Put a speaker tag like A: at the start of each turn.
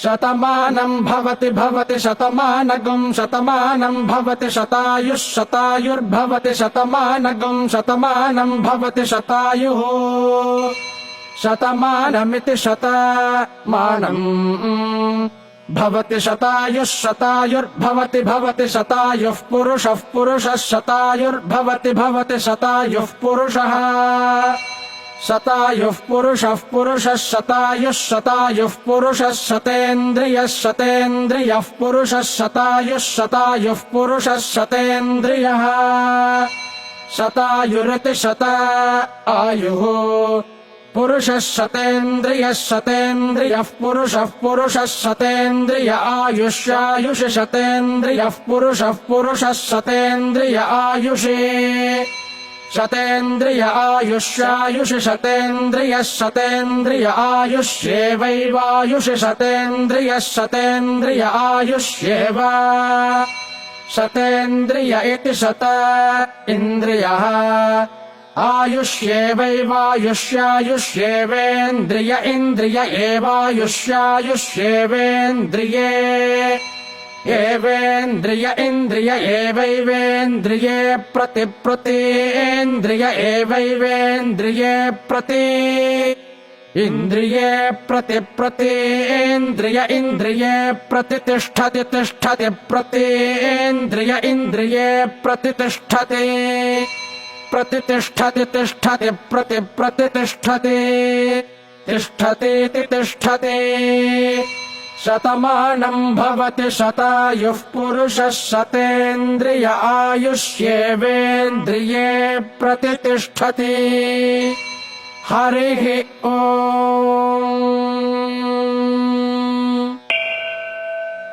A: शतमानं भवति भवति शतमानगं शतमानं भवति शतायुः शतायुर्भवति शतमानगं शतमानं भवति शतायुः शतमानमिति शतमानम् भवति शतायुः शतायुर्भवति भवति शतायुः पुरुषः पुरुषः शतायुर्भवति भवति शतायुः पुरुषः शतायुः पुरुषः पुरुषः शतायुः शतायुः पुरुषः शतेन्द्रियः शतेन्द्रियः पुरुषः शतायुः शतायुः पुरुषः शतेन्द्रियः शतायुरिति शतायुः पुरुषः शतेन्द्रियः शतेन्द्रियः पुरुषः पुरुषः शतेन्द्रिय आयुष्यायुषि शतेन्द्रियः पुरुषः पुरुषः शतेन्द्रिय आयुषि शतेन्द्रिय आयुष्यायुषि शतेन्द्रियः शतेन्द्रिय आयुष्येवैवायुषि शतेन्द्रियः शतेन्द्रिय आयुष्येव शतेन्द्रिय इति शत इन्द्रियः आयुष्येवैवायुष्यायुष्येवेन्द्रिय इन्द्रिय एवायुष्यायुष्येवेन्द्रिये एवेन्द्रिय इन्द्रिय एवैवेन्द्रिये प्रतिप्रतीन्द्रिय एवैवेन्द्रिये प्रति इन्द्रिये प्रतिप्रतीन्द्रिय इन्द्रिये प्रतितिष्ठति तिष्ठति प्रतीन्द्रिय इन्द्रिये प्रतितिष्ठति प्रतितिष्ठति तिष्ठति प्रतितिष्ठति तिष्ठतीति तिष्ठति शतमानं भवति शतायुः पुरुषः शतेन्द्रिय आयुष्येवेन्द्रिये प्रतितिष्ठति हरिः ॐ।